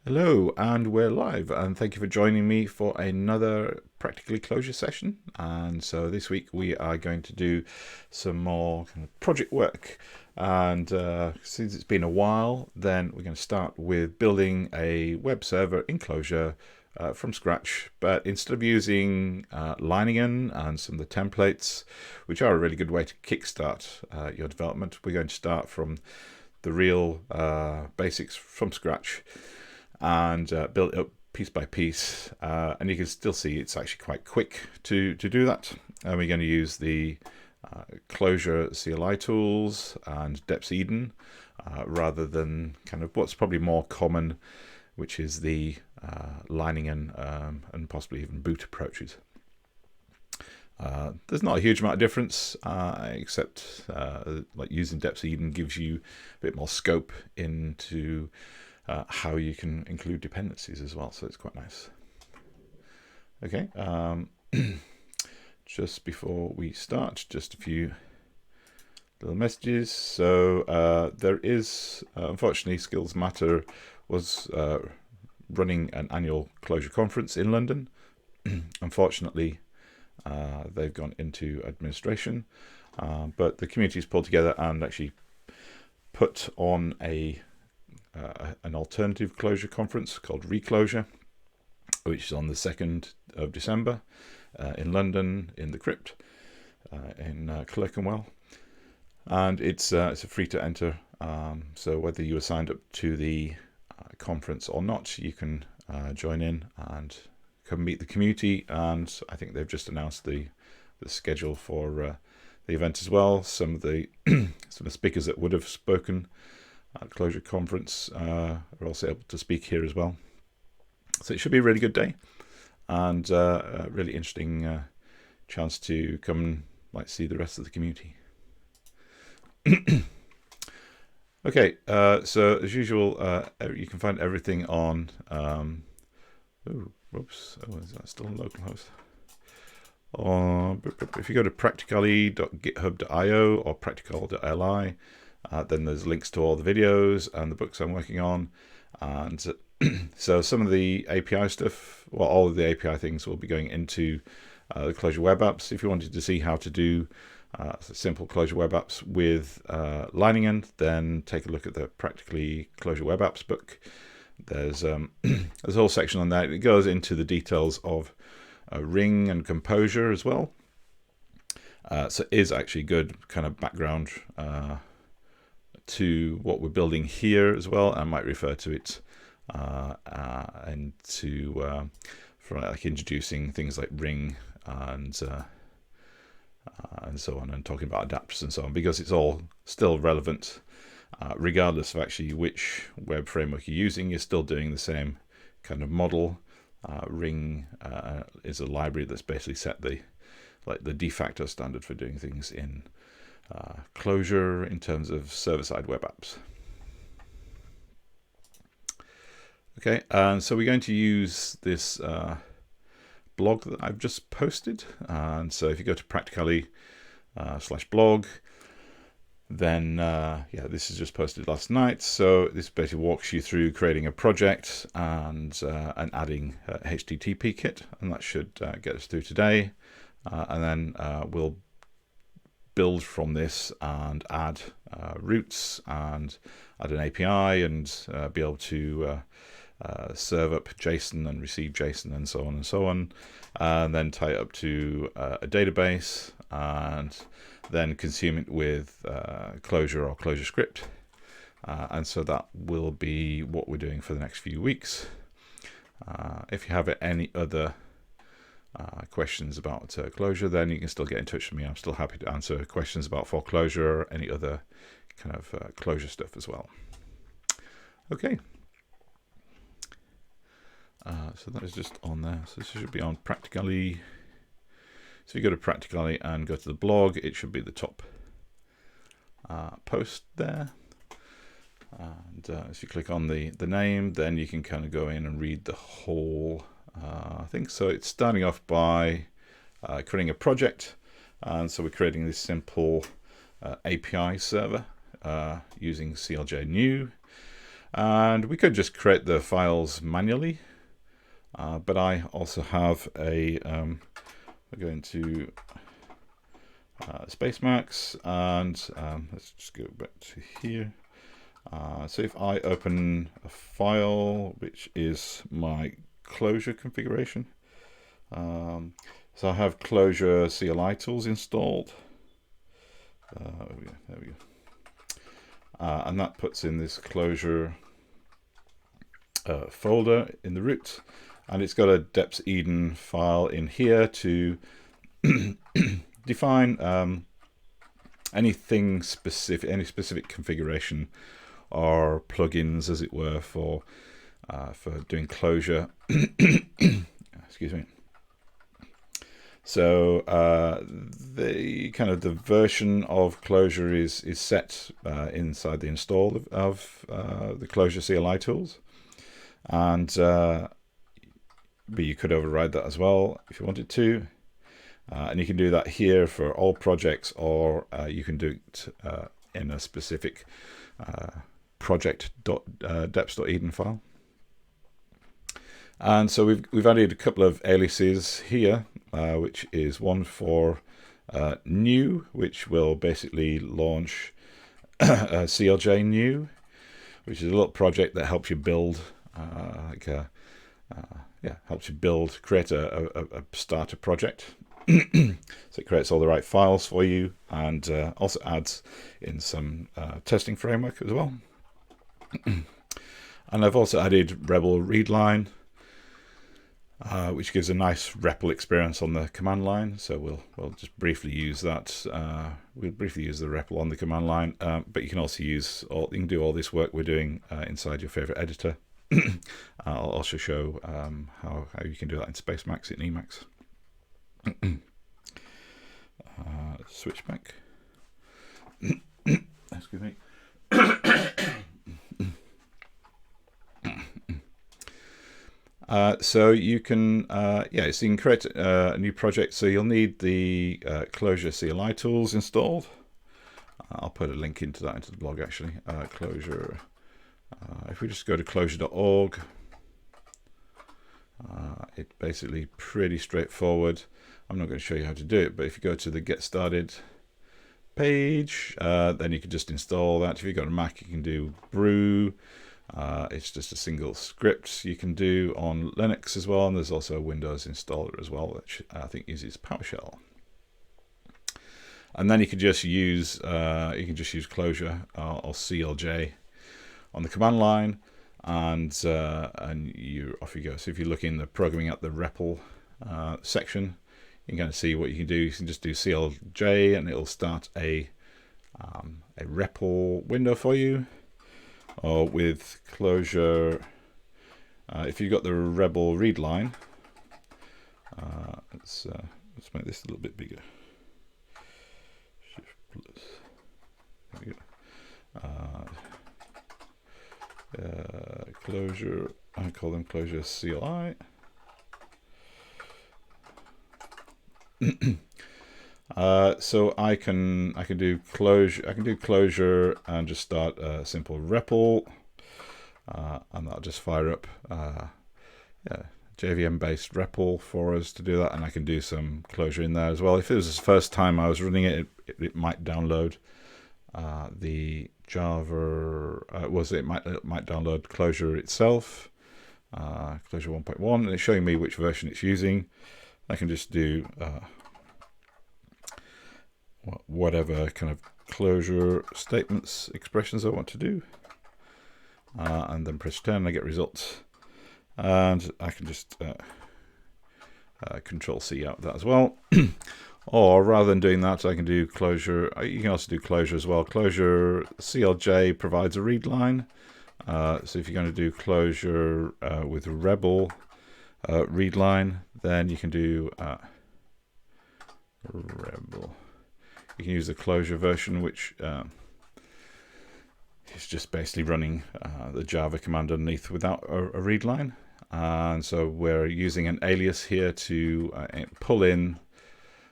Hello, and we're live, and thank you for joining me for another Practicalli Clojure session. And so this week we are going to do some more kind of project work. And since it's been a while, then we're going to start with building a web server in Clojure from scratch. But instead of using Leiningen and some of the templates, which are a really good way to kickstart your development, we're going to start from the real basics from scratch and build it up piece by piece. And you can still see it's actually quite quick to do that. And we're going to use the Clojure CLI tools and deps.edn rather than kind of what's probably more common, which is the Leiningen and possibly even boot approaches. There's not a huge amount of difference, except like using deps.edn gives you a bit more scope into how you can include dependencies as well, so it's quite nice. Okay, just before we start, just a few little messages. So there is, unfortunately, Skills Matter was running an annual Clojure conference in London. Unfortunately, they've gone into administration, but the community's pulled together and actually put on an alternative Clojure conference called Reclojure, which is on the 2nd of December in London in the Crypt in Clerkenwell, and it's a free to enter. So whether you are signed up to the conference or not, you can join in and come meet the community. And I think they've just announced the schedule for the event as well. Some of the speakers that would have spoken at Clojure conference are also able to speak here as well. So it should be a really good day and a really interesting chance to come and see the rest of the community. Okay, so as usual, you can find everything on is that still on localhost? If you go to practicalli.github.io or practical.li, then there's links to all the videos and the books I'm working on. And so some of the API stuff, well, all of the API things will be going into the Clojure web apps. If you wanted to see how to do simple Clojure web apps with Leiningen, then take a look at the Practicalli Clojure web apps book. There's a whole section on that. It goes into the details of Ring and Compojure as well. So it is actually good kind of background to what we're building here as well. I might refer to it for like introducing things like Ring and so on, and talking about adapters and so on, because it's all still relevant regardless of actually which web framework you're using. You're still doing the same kind of model. Ring is a library that's basically set the de facto standard for doing things in Clojure in terms of server-side web apps. Okay, and so we're going to use this blog that I've just posted. And so if you go to Practicalli/blog, then this is just posted last night. So this basically walks you through creating a project and adding httpkit, and that should get us through today. And then we'll build from this and add routes and add an API and be able to serve up JSON and receive JSON and so on and so on, and then tie it up to a database and then consume it with Clojure or Clojure script. And so that will be what we're doing for the next few weeks. If you have any other questions about Clojure, then you can still get in touch with me. I'm still happy to answer questions about Clojure or any other kind of Clojure stuff as well. Okay. So that is just on there. So this should be on Practicalli. So you go to Practicalli and go to the blog, it should be the top post there. And if you click on the name, then you can kind of go in and read the whole thing. So it's starting off by creating a project. And so we're creating this simple API server using CLJ new. And we could just create the files manually, but I also have a, we're going to Spacemax, and let's just go back to here. So if I open a file, which is my Clojure configuration, so I have Clojure CLI tools installed. There we go. And that puts in this Clojure folder in the root, and it's got a deps.edn file in here to define anything specific, any specific configuration or plugins, as it were, for doing Clojure. Excuse me. So the kind of the version of Clojure is set inside the install of the Clojure CLI tools, and but you could override that as well if you wanted to, and you can do that here for all projects, or you can do it in a specific project.deps.edn file. And so we've added a couple of aliases here, which is one for new, which will basically launch CLJ new, which is a little project that helps you build, create a starter project. So it creates all the right files for you, and also adds in some testing framework as well. And I've also added REPL readline, which gives a nice REPL experience on the command line. So we'll just briefly use that. We'll briefly use the REPL on the command line, but you can also use you can do all this work we're doing inside your favorite editor. I'll also show how you can do that in Spacemax and Emacs. Switch back. Excuse me. So you can, so you can create a new project. So you'll need the Clojure CLI tools installed. I'll put a link into that into the blog actually. Clojure. If we just go to clojure.org, it's basically pretty straightforward. I'm not going to show you how to do it, but if you go to the Get Started page, then you can just install that. If you've got a Mac, you can do brew. It's just a single script you can do on Linux as well, and there's also a Windows installer as well, which I think uses PowerShell. And then you can just use Clojure or CLJ on the command line, and you off you go. So if you're looking at programming at the REPL section, you can kind of see what you can do. You can just do CLJ, and it'll start a REPL window for you. Or with Clojure, if you've got the REPL readline, let's make this a little bit bigger. Shift plus. There we go. Clojure. I call them Clojure CLI. So I can do Clojure and just start a simple REPL, and that'll just fire up JVM based REPL for us to do that, and I can do some Clojure in there as well. If it was the first time I was running it, it might download the Java. It might download Clojure itself, Clojure 1.1, and it's showing me which version it's using. I can just do whatever kind of Clojure statements, expressions I want to do, and then press 10 and I get results, and I can just Control C out that as well. Or rather than doing that, I can do Clojure. You can also do Clojure as well. Clojure CLJ provides a read line, so if you're going to do Clojure with REPL read line, then you can do REPL. You can use the Clojure version, which is just basically running the Java command underneath without a read line. And so we're using an alias here to pull in,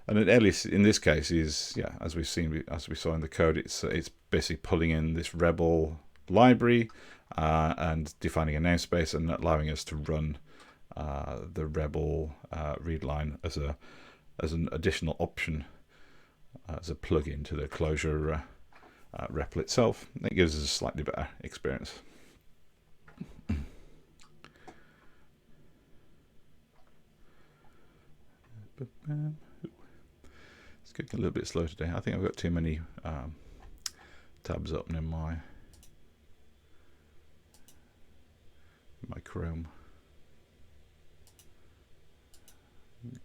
and an alias in this case is, as we saw in the code, it's basically pulling in this REPL library and defining a namespace and allowing us to run the REPL readline as an additional option, as a plugin to the Clojure REPL itself. It gives us a slightly better experience. It's getting a little bit slow today. I think I've got too many tabs open in my Chrome.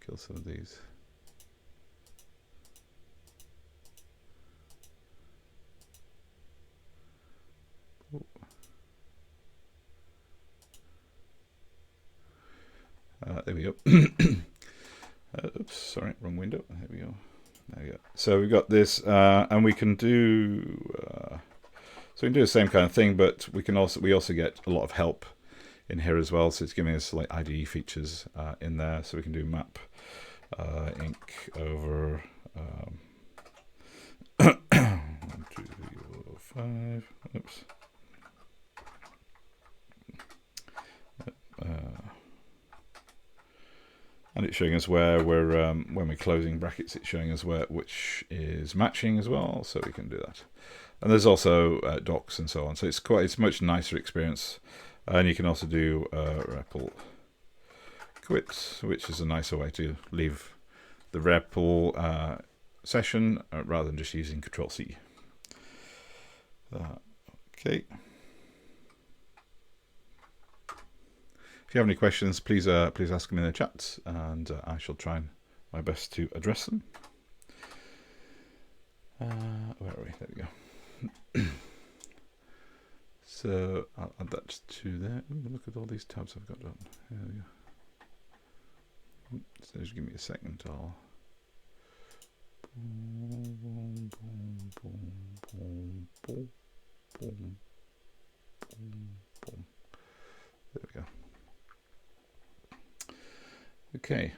Kill some of these. There we go. Oops, sorry, wrong window. There we go. There we go. So we've got this, and we can do the same kind of thing, but we also get a lot of help in here as well. So it's giving us like IDE features in there, so we can do map inc over 1, 2, 3, 4, 5. Oops. And it's showing us where we're when we're closing brackets, it's showing us which is matching as well, so we can do that. And there's also docs and so on, so it's a much nicer experience. And you can also do REPL quit, which is a nicer way to leave the REPL session rather than just using Control-C. Okay. If you have any questions, please ask them in the chat, and I shall try my best to address them. Where are we? There we go. So I'll add that to there. Ooh, look at all these tabs I've got on. There we go. So just give me a second. I'll. Boom, boom, boom, boom, boom, boom, boom, boom. There we go. Okay,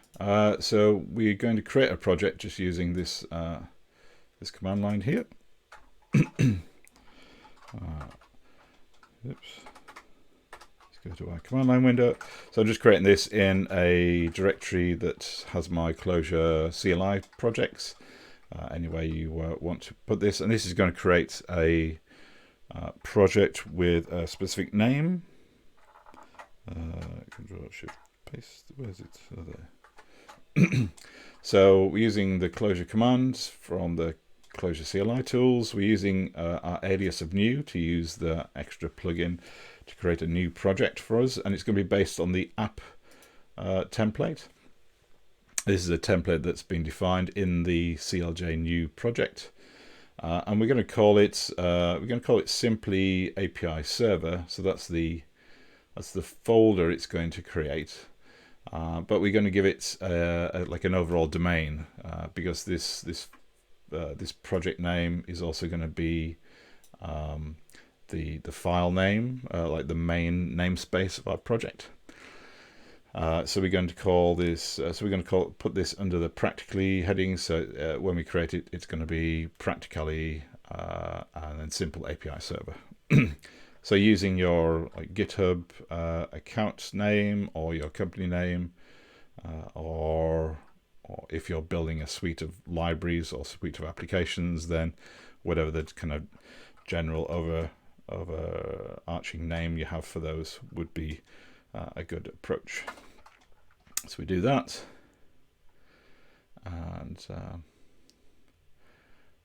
so we're going to create a project just using this this command line here. Oops. Let's go to our command line window. So I'm just creating this in a directory that has my Clojure CLI projects. Anyway you want to put this, and this is going to create a project with a specific name. Control Shift paste. Where is it? Oh, there. So we're using the Clojure commands from the Clojure CLI tools. We're using our alias of new to use the extra plugin to create a new project for us, and it's going to be based on the app template. This is a template that's been defined in the CLJ new project, and we're going to call it simply API server. So that's the folder it's going to create. But we're going to give it like an overall domain because this project name is also going to be the file name, like the main namespace of our project. So we're going to call this. So we're going to put this under the Practicalli heading. So when we create it, it's going to be Practicalli and then simple API server. So using your GitHub account name or your company name, or if you're building a suite of libraries or suite of applications, then whatever the kind of general overarching name you have for those would be a good approach. So we do that, and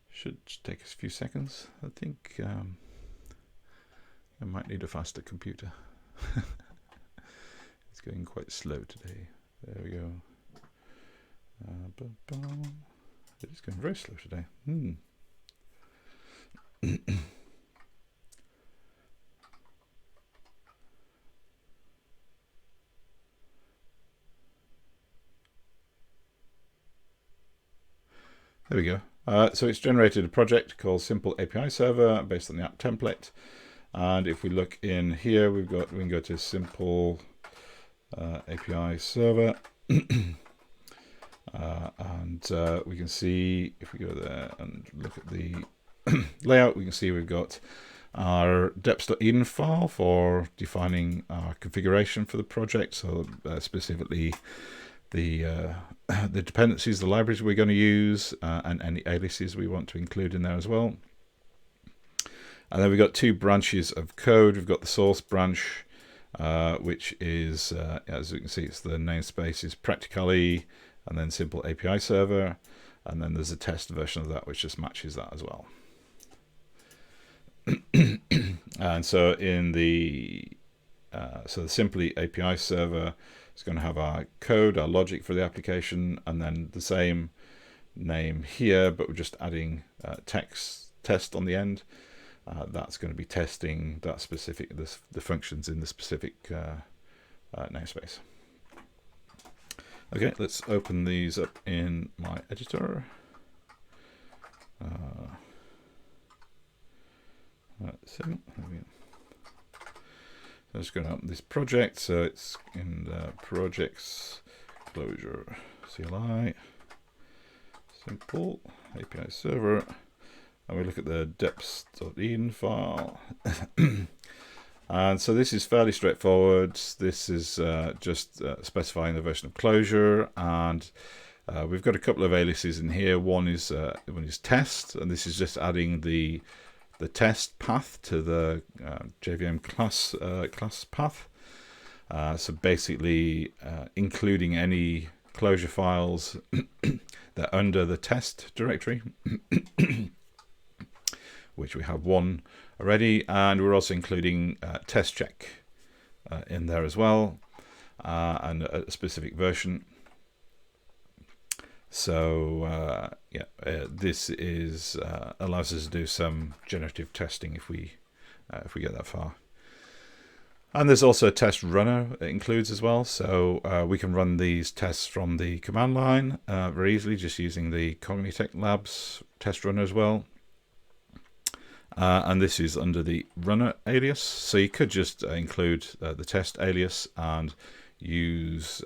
should take us a few seconds. I think I might need a faster computer. It's going quite slow today. There we go. It's going very slow today. There we go. So it's generated a project called Simple API Server based on the app template. And if we look in here, we can go to Simple API Server, and we can see, if we go there and look at the layout, we can see we've got our deps.edn file for defining our configuration for the project, so specifically the dependencies, the libraries we're going to use, and any aliases we want to include in there as well. And then we've got two branches of code. We've got the source branch, which is, as you can see, it's the namespace is Practicalli, and then simple API server, and then there's a test version of that which just matches that as well. And so in the the simply API server is going to have our code, our logic for the application, and then the same name here, but we're just adding test on the end. That's going to be testing that specific the functions in the specific namespace. Okay, let's open these up in my editor. So I'm just going to open this project. So it's in the projects Clojure CLI, simple API server, and we look at the deps.edn file. And so this is fairly straightforward. This is just specifying the version of Clojure, and we've got a couple of aliases in here. One is test, and this is just adding the test path to the JVM class path. So basically including any Clojure files that are under the test directory, which we have one already, and we're also including test check in there as well, and a specific version. So this is allows us to do some generative testing if we get that far. And there's also a test runner it includes as well, so we can run these tests from the command line very easily, just using the Cognitect Labs test runner as well. And this is under the runner alias, so you could just include the test alias and use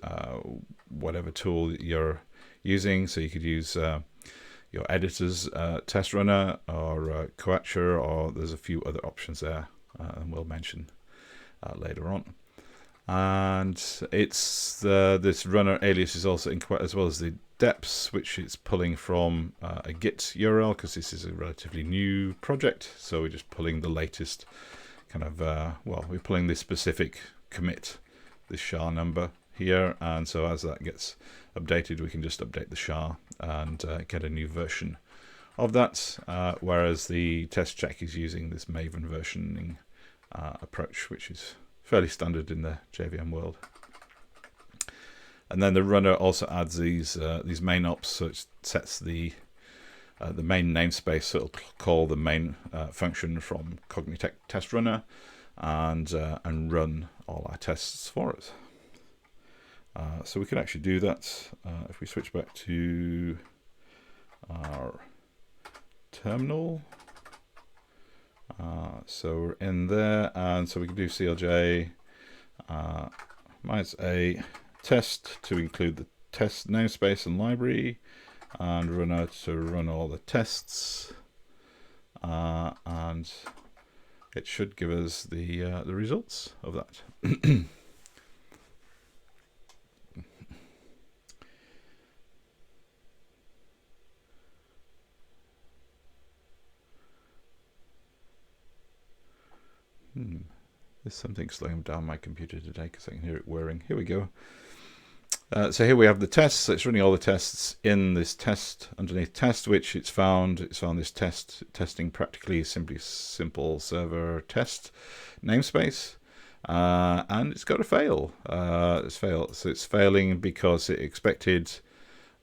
whatever tool you're using. So you could use your editor's test runner or Compojure, or there's a few other options there, and we'll mention later on. And it's this runner alias is also in, as well as the deps, which it's pulling from a Git URL, because this is a relatively new project. So we're just pulling the latest kind of we're pulling this specific commit, this SHA number here, and so as that gets updated, we can just update the SHA and get a new version of that. Whereas the test check is using this Maven versioning approach, which is fairly standard in the JVM world. And then the runner also adds these main ops, so it sets the main namespace, so it'll call the main function from Cognitect test runner and run all our tests for us. So we can actually do that if we switch back to our terminal. So we're in there, and so we can do CLJ -a test to include the test namespace and library, and runner to run all the tests, and it should give us the results of that. There's something slowing down my computer today because I can hear it whirring. Here we go. So here we have the tests. So it's running all the tests in this test, underneath test, which it's found this testing practically simple server test namespace, and it's got a fail. So it's failing because it expected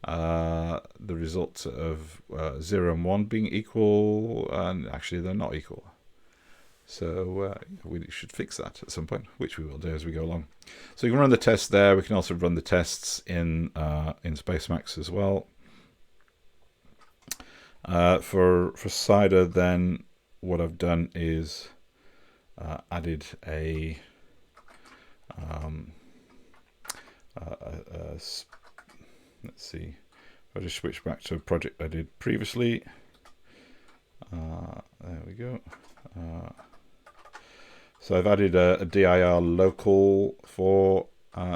the results of 0 and 1 being equal, and actually they're not equal. So we should fix that at some point, which we will do as we go along. So you can run the tests there. We can also run the tests in Spacemacs as well. For Cider, then what I've done is added a let's see. I'll just switch back to a project I did previously. There we go. So I've added a dir local for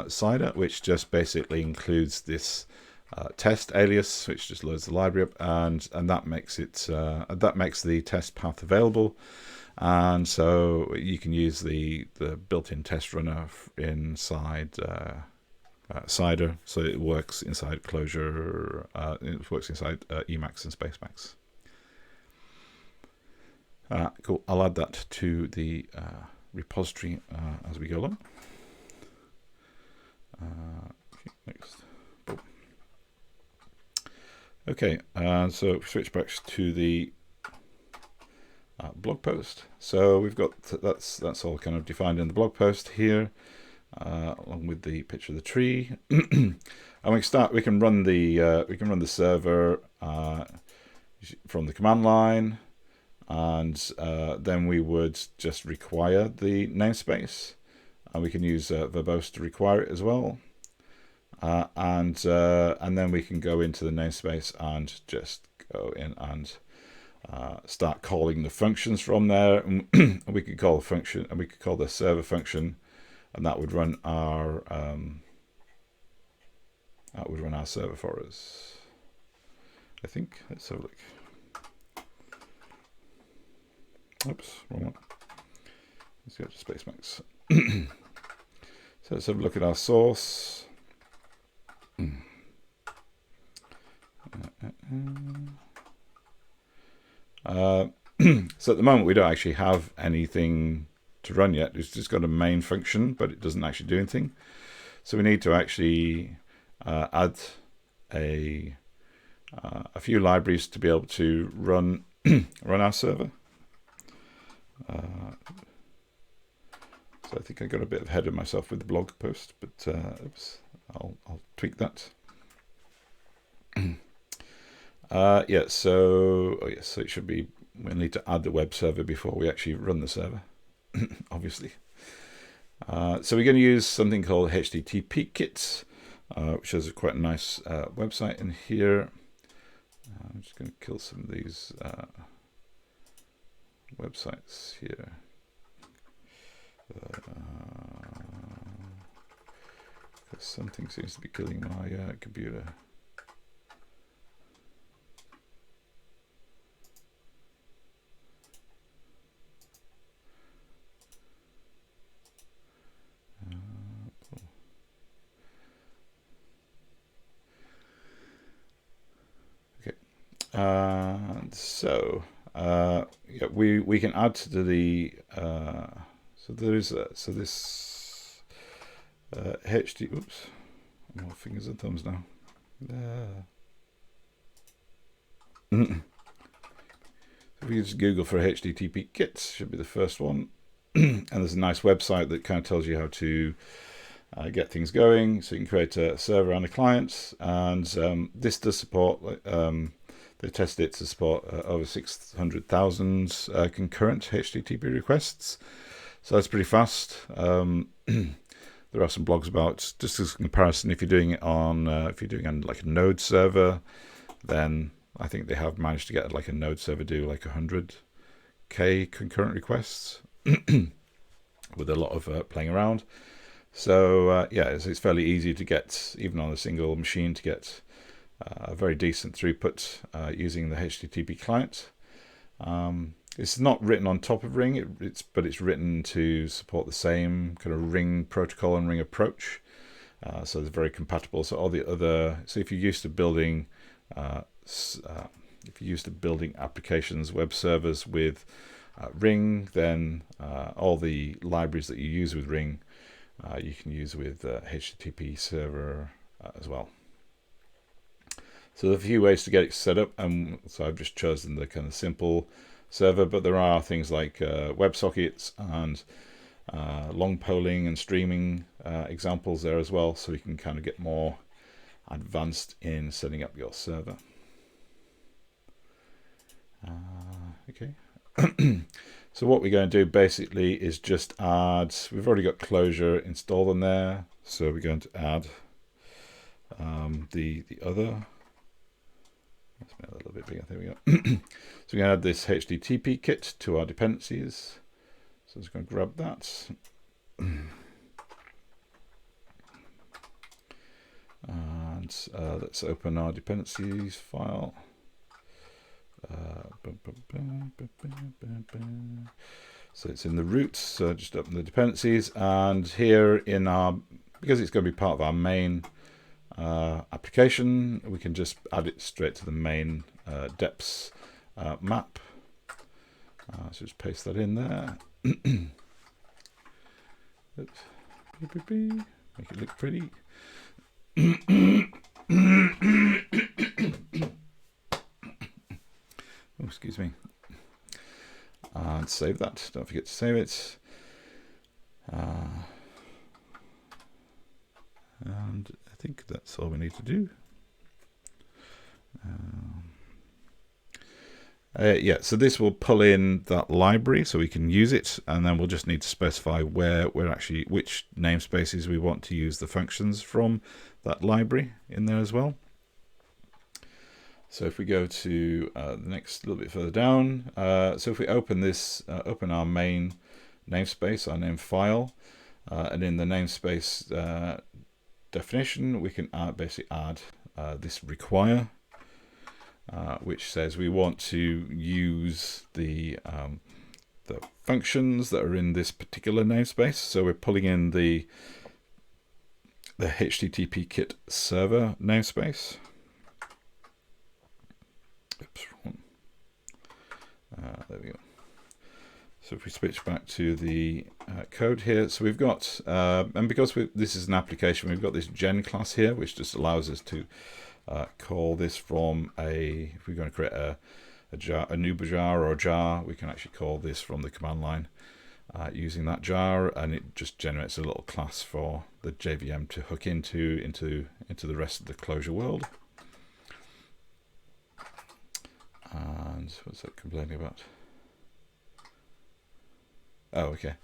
Cider, which just basically includes this test alias, which just loads the library up, and that makes it that makes the test path available. And so you can use the built-in test runner inside Cider, so it works inside Clojure. It works inside Emacs and Spacemacs. Cool. I'll add that to the repository as we go along. Next. Okay, so switch back to the blog post. So we've got that's all kind of defined in the blog post here, along with the picture of the tree. And we can run the server from the command line, and then we would just require the namespace, and we can use verbose to require it as well. And then we can go into the namespace and just go in and start calling the functions from there. And we could call a function, and we could call the server function, and that would run our server for us. I think. Let's have a look. Oops, wrong one. Let's go to Spacemacs. So let's have a look at our source. So at the moment we don't actually have anything to run yet. It's just got a main function, but it doesn't actually do anything. So we need to actually add a few libraries to be able to run run our server. So I think I got a bit ahead of myself with the blog post, but oops, I'll tweak that. Yeah, so so it should be, we'll need to add the web server before we actually run the server, obviously. So we're going to use something called httpkit, which has quite a nice website in here. I'm just going to kill some of these websites here. Something seems to be killing my computer. Okay, and so yeah, we can add to the so there is this HT. Oops, more fingers and thumbs now. If we just Google for httpkit, should be the first one. And there's a nice website that kind of tells you how to get things going. So you can create a server and a client, and this does support. They tested it to support over 600,000 concurrent HTTP requests. So that's pretty fast. There are some blogs about, just as a comparison, if you're doing it on like a node server, then I think they have managed to get like a node server do like 100k concurrent requests with a lot of playing around. So yeah, it's fairly easy to get, even on a single machine, to get a very decent throughput using the HTTP client. It's not written on top of Ring, but it's written to support the same kind of Ring protocol and Ring approach. So they're very compatible. So all the other, so if you're used to building applications, web servers with Ring, then all the libraries that you use with Ring, you can use with HTTP server as well. So there's a few ways to get it set up, and so I've just chosen the kind of simple server, but there are things like WebSockets and long polling and streaming examples there as well, so you can kind of get more advanced in setting up your server. Okay. So what we're going to do basically is just add, we've already got Clojure installed on there, so we're going to add the other. Let's make that a little bit bigger. There we go. So we're going to add this HTTP kit to our dependencies. So I'm just going to grab that. And let's open our dependencies file. So it's in the root, so just open the dependencies, and here in our, because it's going to be part of our main application, we can just add it straight to the main deps map. So just paste that in there. Oops. Make it look pretty. Oh, excuse me. And save that. Don't forget to save it. And I think that's all we need to do. Yeah, so this will pull in that library so we can use it, and then we'll just need to specify where we're actually, which namespaces we want to use the functions from that library in there as well. So if we go to the next little bit further down, so if we open this, open our main namespace, our name file, and in the namespace definition, we can basically add this require, which says we want to use the functions that are in this particular namespace. So we're pulling in the httpkit server namespace. Oops, wrong. There we go. So if we switch back to the code here, so we've got, and because this is an application, we've got this gen class here, which just allows us to call this from if we're going to create a new jar or a jar, we can actually call this from the command line using that jar, and it just generates a little class for the JVM to hook into the rest of the Clojure world. And what's that complaining about? Oh, okay.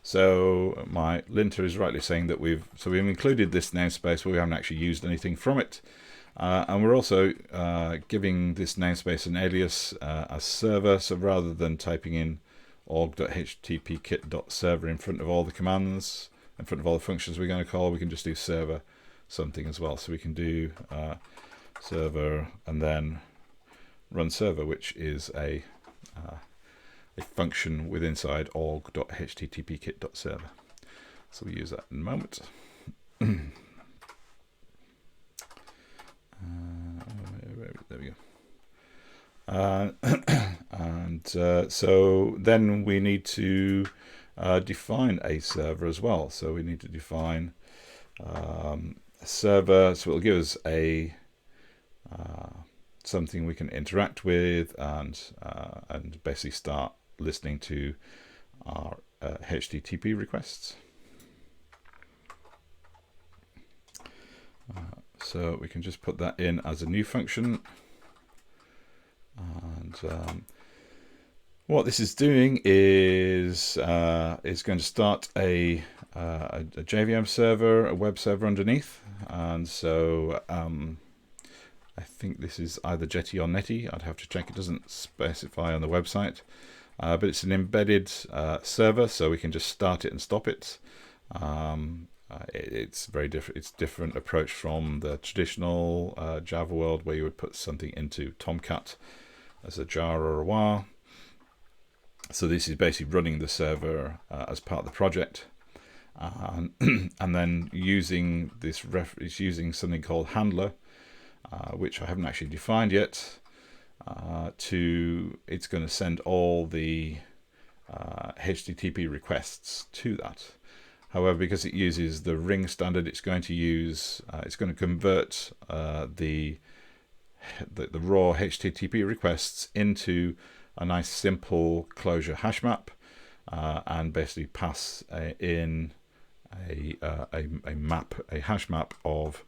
So my linter is rightly saying that we've included this namespace, but we haven't actually used anything from it. And we're also giving this namespace an alias as server. So rather than typing in org.httpkit.server in front of all the commands, in front of all the functions we're going to call, we can just do server something as well. So we can do server and then run server, which is a function with inside org.httpkit.server. So we'll use that in a moment. There we go. So then we need to define a server as well. So we need to define a server. So it'll give us a something we can interact with and basically start listening to our HTTP requests. So we can just put that in as a new function, and what this is doing is going to start a JVM server, a web server underneath, and so I think this is either Jetty or Netty. I'd have to check. It doesn't specify on the website, but it's an embedded server, so we can just start it and stop it. It's very different. It's a different approach from the traditional Java world, where you would put something into Tomcat as a jar or a var. So this is basically running the server as part of the project, and then using this it's using something called handler, which I haven't actually defined yet. It's going to send all the HTTP requests to that. However, because it uses the ring standard, it's going to convert the raw HTTP requests into a nice simple Clojure hash map, and basically pass in a hash map of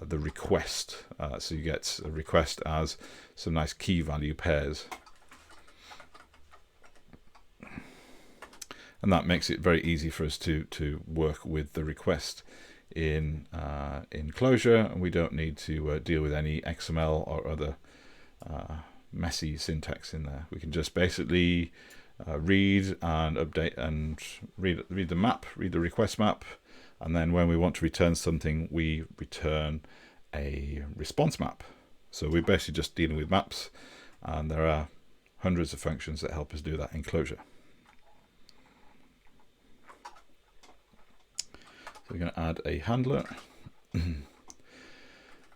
the request. So you get a request as some nice key value pairs. And that makes it very easy for us to work with the request in Clojure, and we don't need to deal with any XML or other messy syntax in there. We can just basically read and update and read the map, read the request map, and then when we want to return something, we return a response map. So we're basically just dealing with maps, and there are hundreds of functions that help us do that in Clojure. So we're going to add a handler.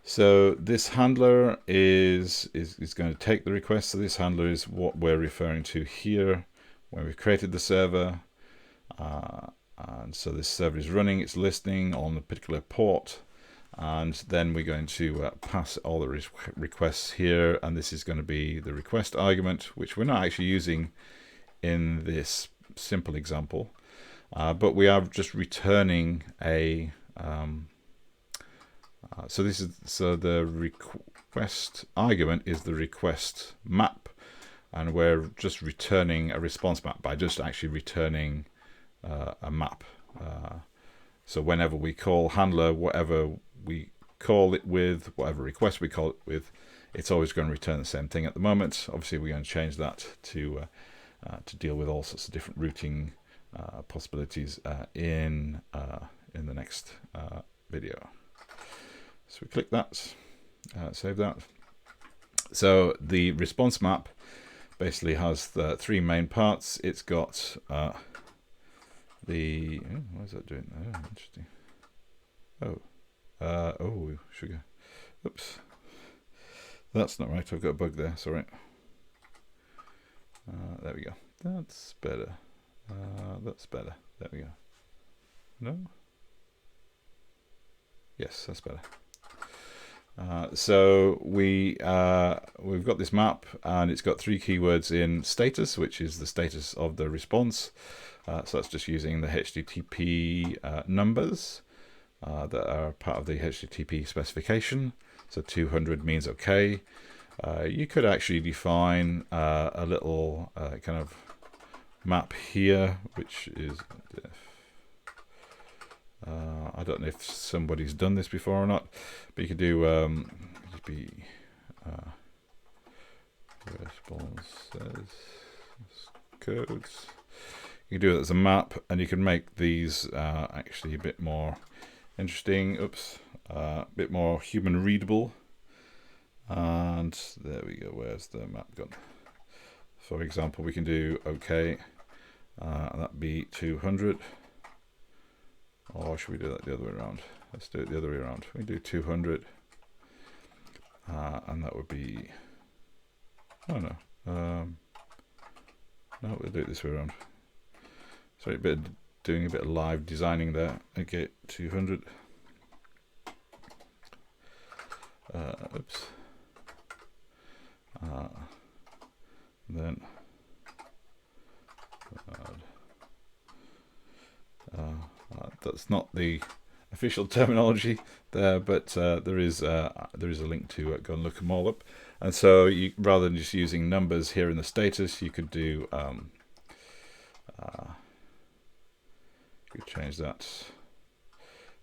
So this handler is going to take the request. So this handler is what we're referring to here when we've created the server. And so this server is running, it's listening on a particular port. And then we're going to pass all the requests here. And this is going to be the request argument, which we're not actually using in this simple example. But we are just returning a so the request argument is the request map, and we're just returning a response map by just actually returning a map. So whenever we call handler, whatever we call it with, whatever request we call it with, it's always going to return the same thing at the moment. Obviously, we're going to change that to deal with all sorts of different routing possibilities in the next video. So we click that, save that. So the response map basically has the three main parts. It's got what is that doing? Oh, interesting. Oh, sugar. Oops. That's not right. I've got a bug there. Sorry. There we go. That's better. That's better. There we go. No? Yes, that's better. So we've got this map, and it's got three keywords in status, which is the status of the response. So that's just using the HTTP numbers that are part of the HTTP specification. So 200 means OK. You could actually define a little kind of map here, which is I don't know if somebody's done this before or not, but you could do responses codes. You can do it as a map, and you can make these actually a bit more interesting. Oops, a bit more human readable. And there we go. Where's the map gone? For example, we can do OK, and that'd be 200. Or should we do that the other way around? Let's do it the other way around. We do 200, and that would be. Oh no, no, we'll do it this way around. Sorry, doing a bit of live designing there. Okay, 200. Oops. Then. That's not the official terminology there, but there is a link to go and look them all up. And so you, rather than just using numbers here in the status, you could do you could change that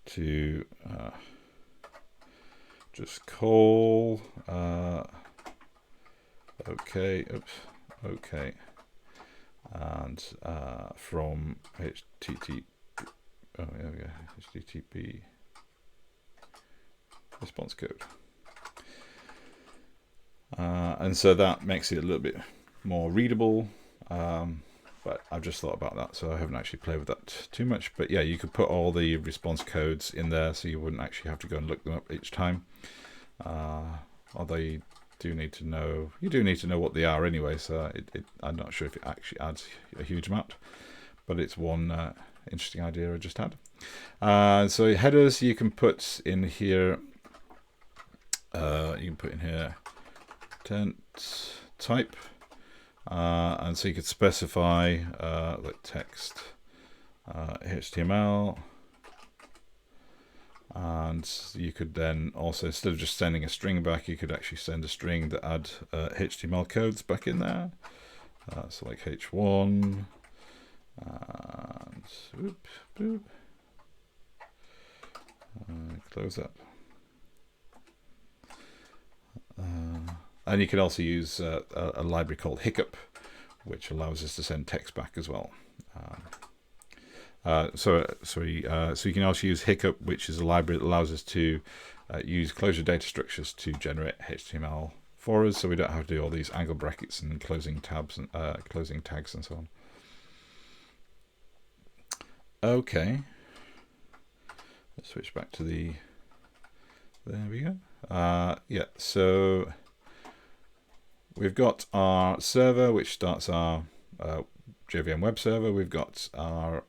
to just call OK, oops, OK, and from HTTP. Oh, there we go. HTTP response code. And so that makes it a little bit more readable. But I've just thought about that, so I haven't actually played with that too much. But yeah, you could put all the response codes in there, so you wouldn't actually have to go and look them up each time. Although you do need to know what they are anyway. So I'm not sure if it actually adds a huge amount, but it's one interesting idea I just had. So headers you can put in here. You can put in here content type, and so you could specify like text, HTML, and you could then also, instead of just sending a string back, you could actually send a string that add HTML codes back in there. So like h1. And whoop, boop. Close up. And you can also use a library called Hiccup, which allows us to send text back as well. So you can also use Hiccup, which is a library that allows us to use Clojure data structures to generate HTML for us, so we don't have to do all these angle brackets and closing tabs and closing tags and so on. Okay, let's switch back to the. There we go. Yeah, so we've got our server, which starts our JVM web server. We've got our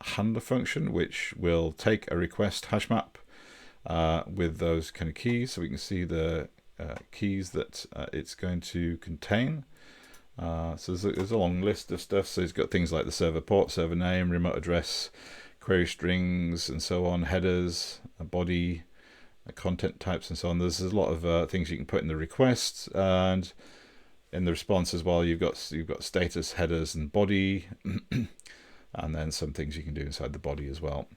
handler function, which will take a request hash map with those kind of keys, so we can see the keys that it's going to contain. So there's a long list of stuff. So it's got things like the server port, server name, remote address, query strings, and so on, headers, a body, content types, and so on. There's a lot of things you can put in the request, and in the response as well. You've got status, headers, and body, and then some things you can do inside the body as well.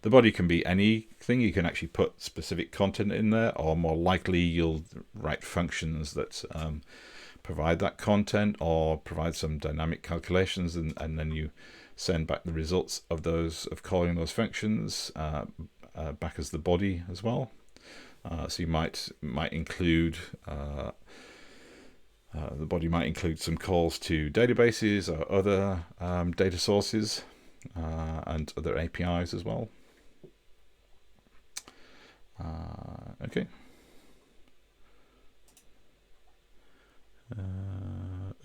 The body can be anything. You can actually put specific content in there, or more likely you'll write functions that provide that content or provide some dynamic calculations, and then you send back the results of calling those functions back as the body as well. So you might include the body might include some calls to databases or other data sources and other APIs as well. Okay.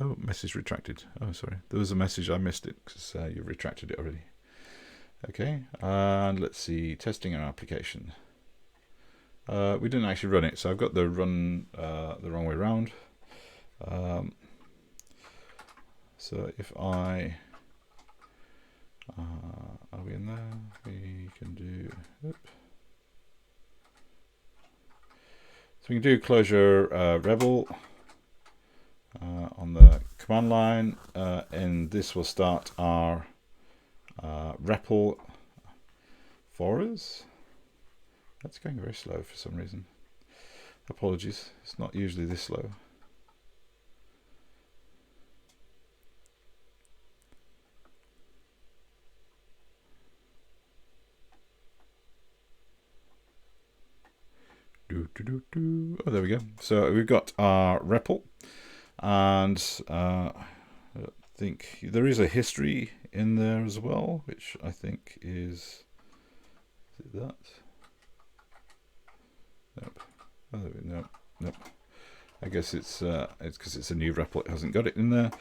Oh, message retracted. Oh, sorry. There was a message, I missed it because you've retracted it already. Okay, and let's see, testing our application. We didn't actually run it, so I've got the run the wrong way around. So if I, are we in there? We can do, so we can do Clojure REPL on the command line, and this will start our REPL for us. That's going very slow for some reason. Apologies, it's not usually this slow. Oh, there we go. So we've got our REPL, and I think there is a history in there as well, which I think is it that? Nope. Oh, nope. I guess it's because it's a new REPL, it hasn't got it in there.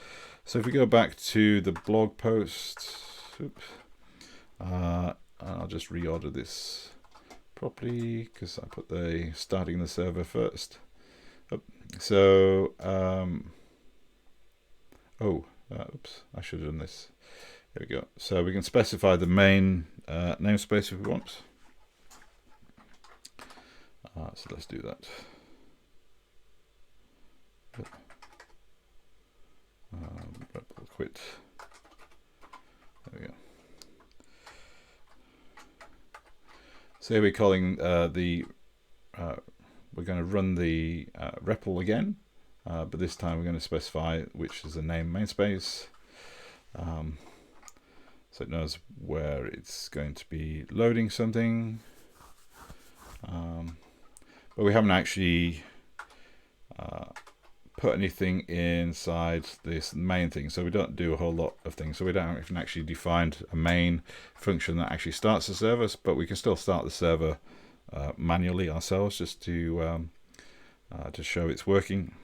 So if we go back to the blog post, I'll just reorder this properly because I put the starting the server first. So oops, I should have done this. There we go. So we can specify the main namespace if we want. So let's do that. REPL quit. There we go. So we're calling we're going to run the REPL again, but this time we're going to specify which is the name namespace, so it knows where it's going to be loading something. But we haven't actually put anything inside this main thing, so we don't do a whole lot of things. So we don't even actually defined a main function that actually starts the server, but we can still start the server manually ourselves just to show it's working.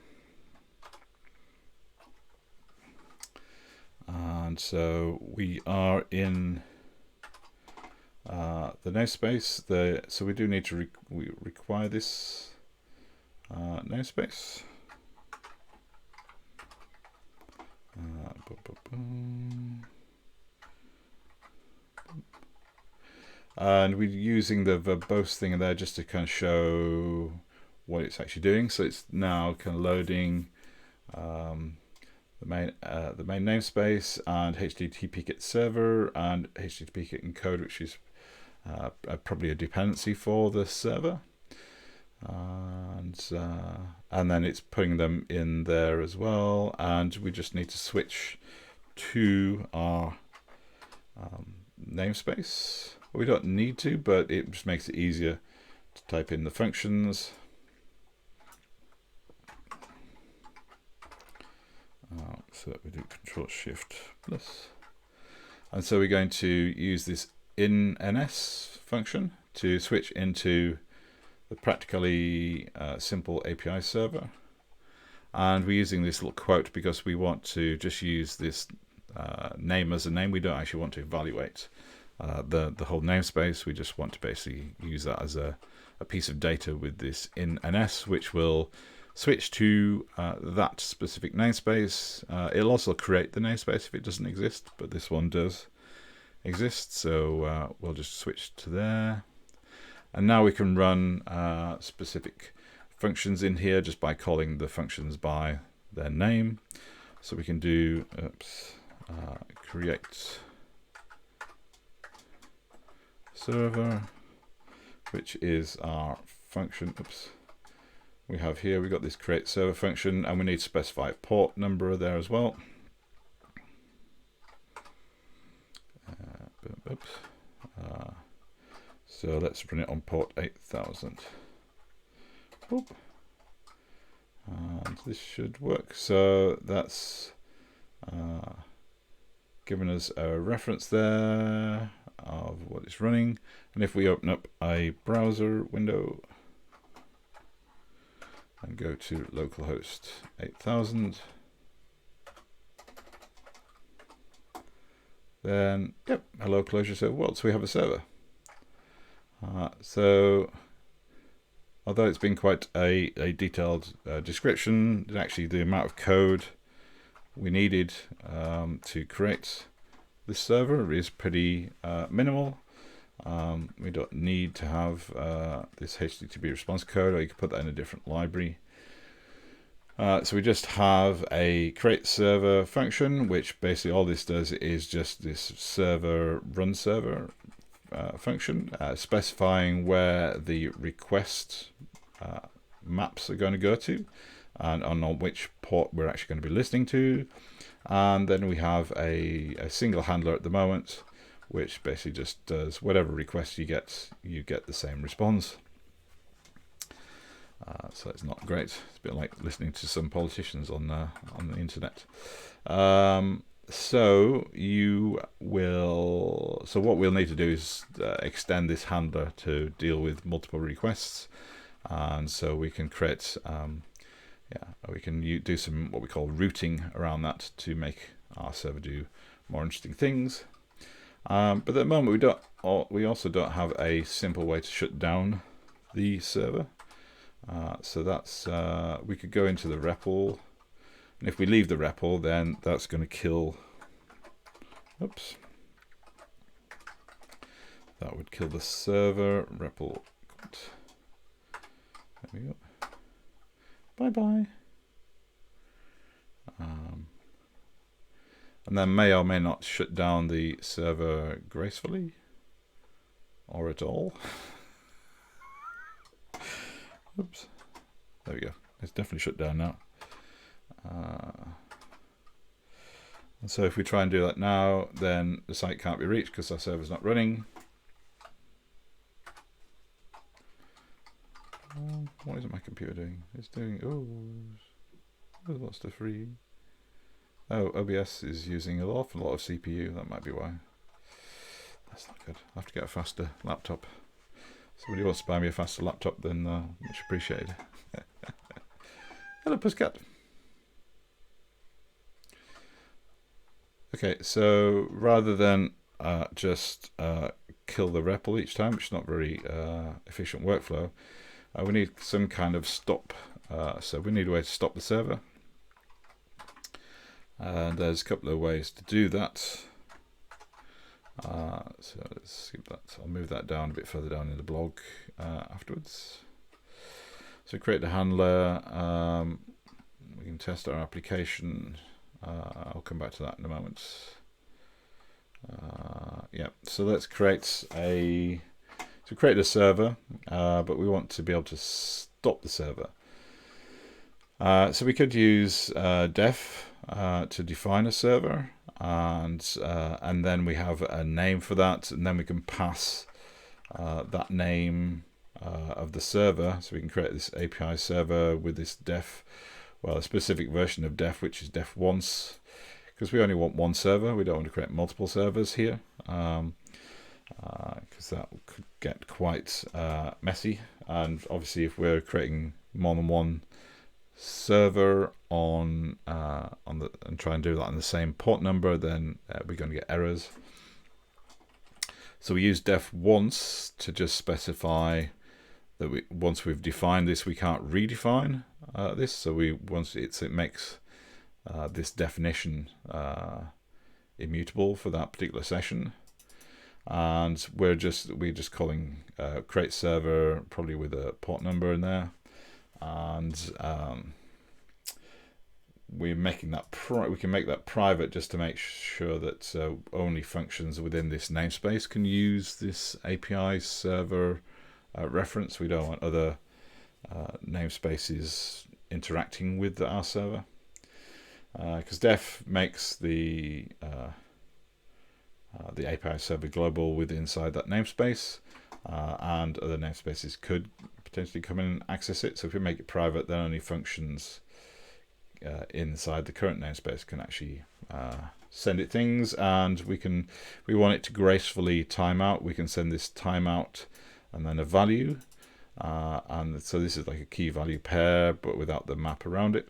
And so we are in the namespace. So we do need to we require this namespace. And we're using the verbose thing in there just to kind of show what it's actually doing. So it's now kind of loading the main namespace and httpkit server and httpkit encode, which is probably a dependency for the server. and then it's putting them in there as well, and we just need to switch to our namespace. We don't need to, but it just makes it easier to type in the functions. So we do Control-Shift+. And so we're going to use this in_ns function to switch into the Practicalli simple API server. And we're using this little quote because we want to just use this name as a name. We don't actually want to evaluate the whole namespace. We just want to basically use that as a piece of data with this in_ns, which will switch to that specific namespace. It'll also create the namespace if it doesn't exist, but this one does exist, so we'll just switch to there. And now we can run specific functions in here just by calling the functions by their name. So we can do create server, which is our function. We have here, we've got this create server function, and we need to specify a port number there as well. So let's run it on port 8000. And this should work. So that's given us a reference there of what it's running. And if we open up a browser window and go to localhost 8000, then yep, hello Clojure server world. So we have a server. So although it's been quite a detailed description, actually the amount of code we needed to create this server is pretty minimal. We don't need to have this HTTP response code, or you can put that in a different library. So we just have a create server function, which basically all this does is just this server run server function, specifying where the request maps are going to go to, and on which port we're actually going to be listening to. And then we have a single handler at the moment, which basically just does whatever request you get the same response. So it's not great. It's a bit like listening to some politicians on the internet. So what we'll need to do is extend this handler to deal with multiple requests, and so we can create we can do some what we call routing around that to make our server do more interesting things. But at the moment we also don't have a simple way to shut down the server. So that's we could go into the REPL, and if we leave the REPL, then that's going to kill. Oops. That would kill the server. REPL. There we go. Bye bye. And then may or may not shut down the server gracefully or at all. Oops. There we go. It's definitely shut down now. And so if we try and do that now, then the site can't be reached because our server's not running. What is my computer doing? It's doing, there's lots of free. Oh, OBS is using an awful lot of CPU. That might be why. That's not good. I have to get a faster laptop. Somebody wants to buy me a faster laptop, then much appreciated. Hello, Pussycat. Okay, so rather than just kill the REPL each time, which is not very efficient workflow, we need some kind of stop. So we need a way to stop the server. And there's a couple of ways to do that. So let's skip that. I'll move that down a bit further down in the blog afterwards. So create the handler. We can test our application. I'll come back to that in a moment. Yeah, so let's create a server, but we want to be able to stop the server. So we could use def to define a server, and then we have a name for that, and then we can pass that name of the server. So we can create this API server with this def, well, a specific version of def, which is def once, because we only want one server. We don't want to create multiple servers here, because that could get quite messy. And obviously, if we're creating more than one server and try and do that on the same port number, then we're going to get errors. So we use def once to just specify that once we've defined this, we can't redefine this. So it makes this definition immutable for that particular session. And we're just calling create server, probably with a port number in there, and we're making that we can make that private just to make sure that only functions within this namespace can use this API server reference. We don't want other namespaces interacting with our server, because def makes the API server global with inside that namespace, and other namespaces could potentially come in and access it. So if we make it private, then only functions inside the current namespace can actually send it things, and we want it to gracefully time out. We can send this timeout and then a value, and so this is like a key value pair but without the map around it,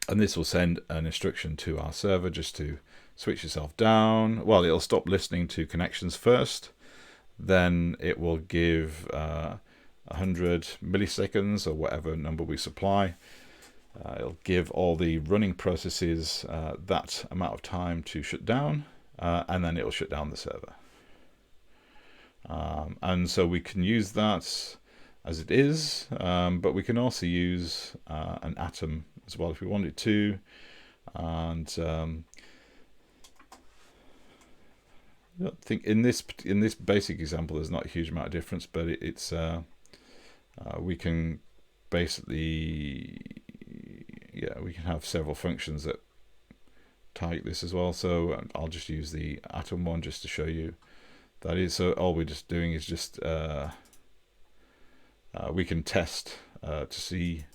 and this will send an instruction to our server just to switch itself down. Well, it'll stop listening to connections first, then it will give 100 milliseconds or whatever number we supply. It'll give all the running processes that amount of time to shut down, and then it'll shut down the server. And so we can use that as it is, but we can also use an atom as well if we wanted to. And I think in this basic example there's not a huge amount of difference, but it's we can basically, we can have several functions that target this as well. So I'll just use the atom one just to show you that is. So all we're just doing is just we can test to see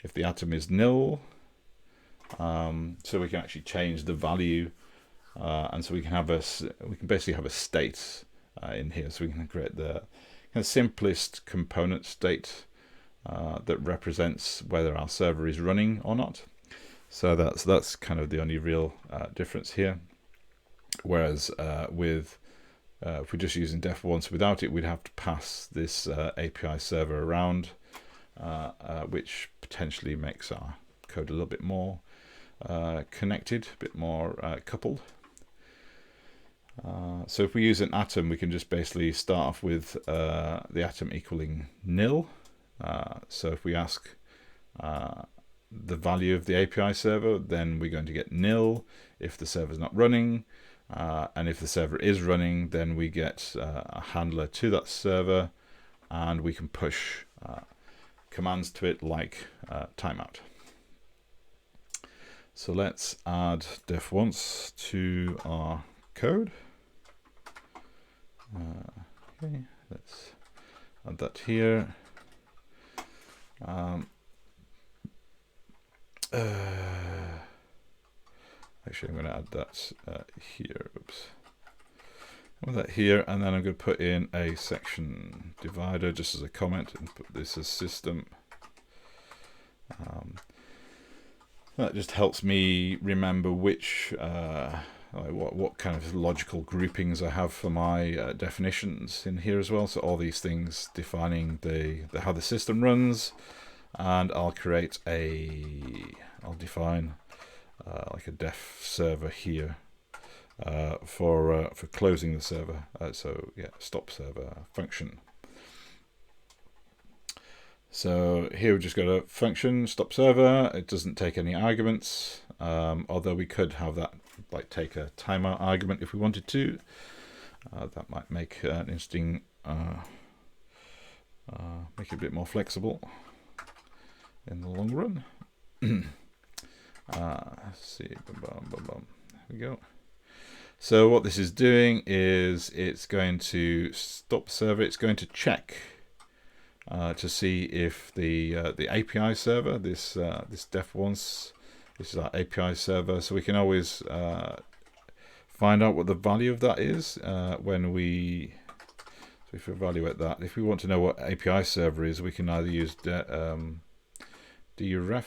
if the atom is nil. So we can actually change the value, and so we can basically have a state in here. So we can create the kind of simplest component state that represents whether our server is running or not. So that's kind of the only real difference here. Whereas with if we're just using def once without it, we'd have to pass this API server around, which potentially makes our code a little bit more connected, a bit more coupled. So if we use an atom, we can just basically start off with the atom equaling nil. So if we ask the value of the API server, then we're going to get nil if the server's not running. And if the server is running, then we get a handler to that server, and we can push commands to it like timeout. So let's add def once to our code. Okay, let's add that here. Actually, I'm going to add that here. Oops. I'll add that here, and then I'm going to put in a section divider just as a comment and put this as system. That just helps me remember which what kind of logical groupings I have for my definitions in here as well. So all these things defining how the system runs, and I'll define like a def server here for closing the server. So yeah, stop server function. So here we've just got a function stop server. It doesn't take any arguments, although we could have that like take a timeout argument if we wanted to. That might make an interesting make it a bit more flexible in the long run. Let's see, there we go. So what this is doing is it's going to stop server. It's going to check to see if the API server, this def1, this is our API server. So we can always find out what the value of that is when we. So if we evaluate that, if we want to know what API server is, we can either use deref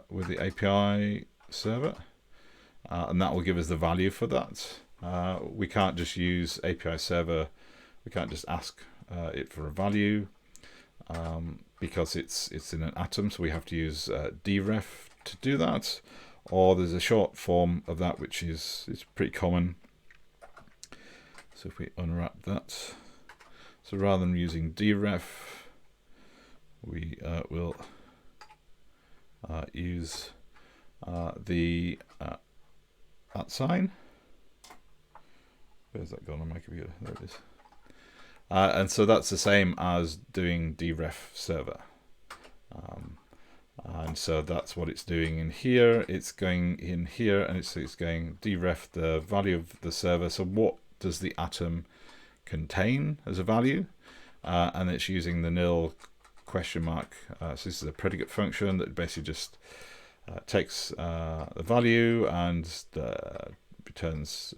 with the API server, and that will give us the value for that. We can't just use API server. We can't just ask it for a value because it's in an atom, so we have to use deref to do that. Or there's a short form of that which is pretty common. So if we unwrap that, so rather than using deref, we will use the @. Where's that gone on my computer? There it is. And so that's the same as doing deref server. And so that's what it's doing in here. It's going in here and it's going deref the value of the server. So what does the atom contain as a value? And it's using the nil question mark. So this is a predicate function that basically just takes the value and returns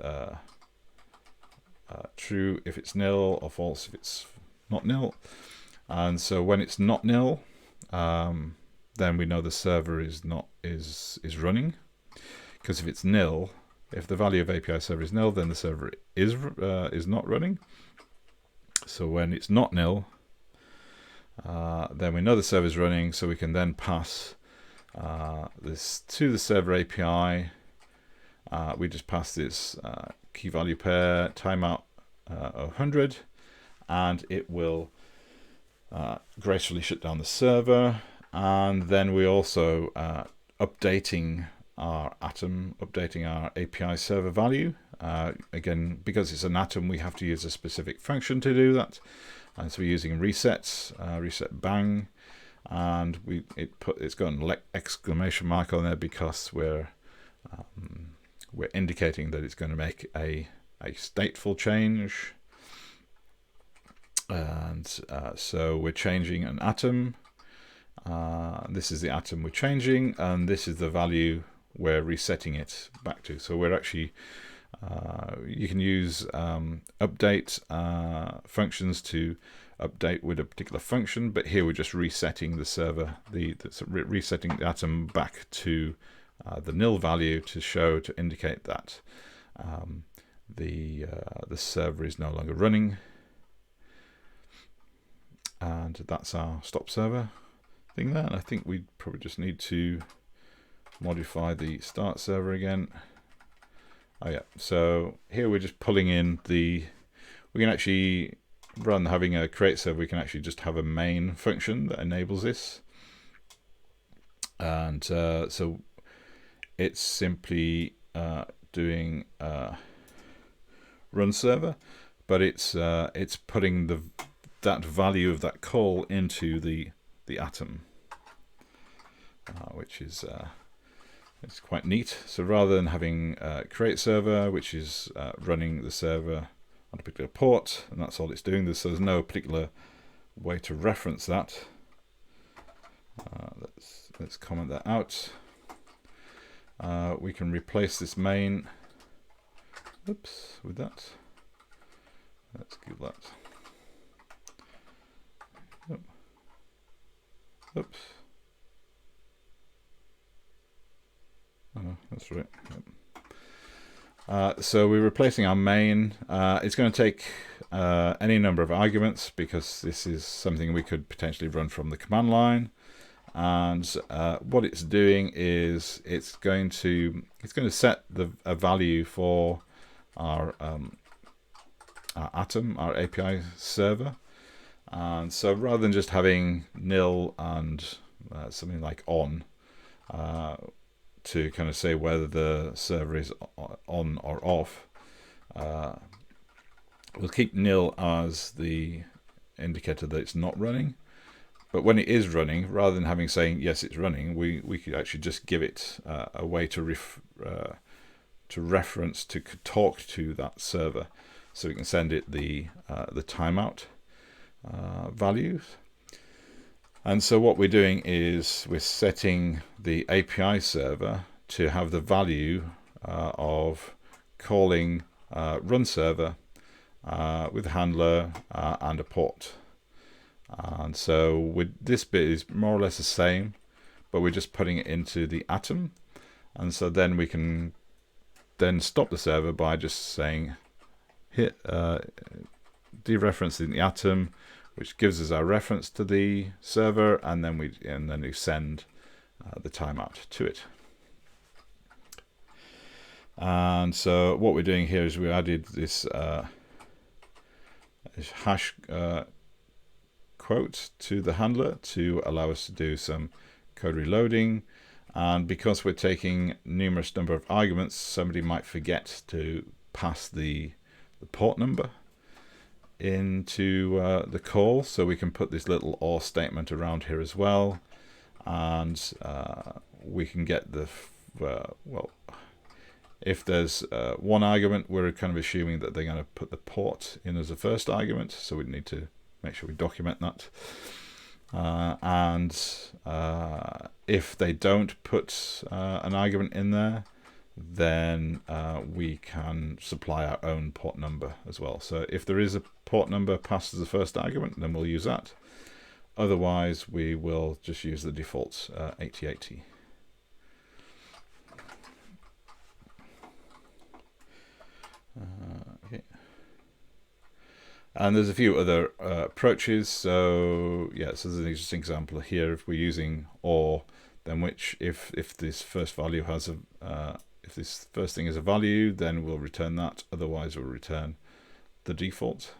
true if it's nil or false if it's not nil. And so when it's not nil, then we know the server is running, because if it's nil, if the value of API server is nil, then the server is not running. So when it's not nil, then we know the server is running, so we can then pass this to the server API. We just pass this key value pair timeout 100, and it will gracefully shut down the server. And then we also updating our atom, updating our API server value. Again, because it's an atom, we have to use a specific function to do that. And so we're using resets, reset bang, and it's got an exclamation mark on there because we're indicating that it's going to make a stateful change. And so we're changing an atom. This is the atom we're changing, and this is the value we're resetting it back to. So we're actually, you can use update functions to update with a particular function, but here we're just resetting the server, resetting the atom back to the nil value to indicate that the server is no longer running. And that's our stop server thing there. And I think we probably just need to modify the start server again. Oh yeah, so here we're just pulling in we can actually, rather than having a create server, we can actually just have a main function that enables this. And so it's simply doing run server, but it's putting that value of that call into the atom, which is it's quite neat. So rather than having create server, which is running the server on a particular port, and that's all it's doing, so there's no particular way to reference that. Let's comment that out. We can replace this main with that. Let's do that. Oops. Oh, that's right. Yep. So we're replacing our main. It's going to take any number of arguments, because this is something we could potentially run from the command line. And what it's doing is it's going to set a value for our atom, our API server. And so rather than just having nil and something like on to kind of say whether the server is on or off, We'll keep nil as the indicator that it's not running. But when it is running, rather than having saying yes it's running, we could actually just give it a way to reference, to talk to that server, so we can send it the timeout values. And so what we're doing is we're setting the API server to have the value of calling run server with a handler and a port. And so with this bit is more or less the same, but we're just putting it into the atom. And so then we can then stop the server by just saying hit dereferencing the atom, which gives us our reference to the server, and then we send the timeout to it. And so what we're doing here is we added this hash quote to the handler to allow us to do some code reloading. And because we're taking numerous number of arguments, somebody might forget to pass the port number into the call, so we can put this little OR statement around here as well, and we can get the well, if there's one argument, we're kind of assuming that they're going to put the port in as a first argument, so we need to make sure we document that. And if they don't put an argument in there, then we can supply our own port number as well. So if there is a port number passed as the first argument, then we'll use that. Otherwise, we will just use the default 8080. Okay. And there's a few other approaches. So yeah, so there's an interesting example here. If we're using OR, then if this first value has a if this first thing is a value, then we'll return that. Otherwise, we'll return the default.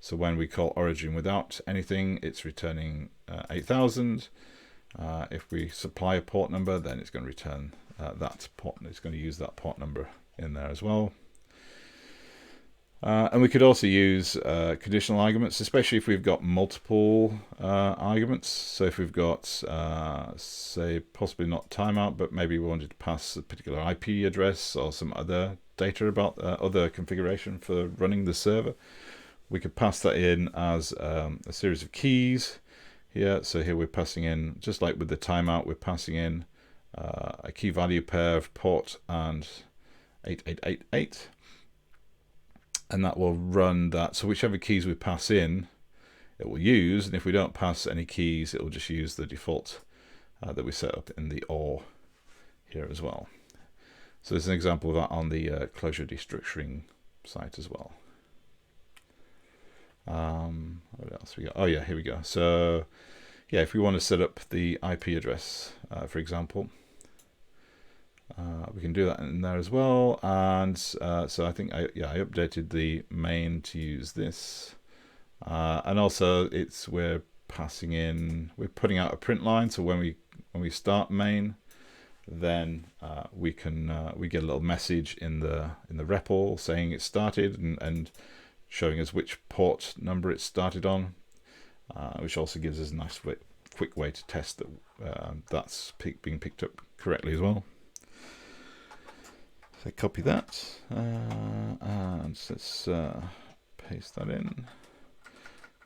So when we call origin without anything, it's returning 8000. If we supply a port number, then it's going to return that port. It's going to use that port number in there as well. And we could also use conditional arguments, especially if we've got multiple arguments. So if we've got, say, possibly not timeout, but maybe we wanted to pass a particular IP address or some other data about other configuration for running the server, we could pass that in as a series of keys here. So here we're passing in, just like with the timeout, we're passing in a key value pair of port and 8888. And that will run that. So whichever keys we pass in, it will use. And if we don't pass any keys, it will just use the default that we set up in the OR here as well. So there's an example of that on the Clojure destructuring site as well. What else we got? Oh yeah, here we go. So yeah, if we want to set up the IP address, for example, we can do that in there as well. And so I think I updated the main to use this, and also we're passing in, we're putting out a print line. So when we start main, then we get a little message in the REPL saying it started and showing us which port number it started on, which also gives us a nice quick way to test that that's being picked up correctly as well. So copy that and let's paste that in.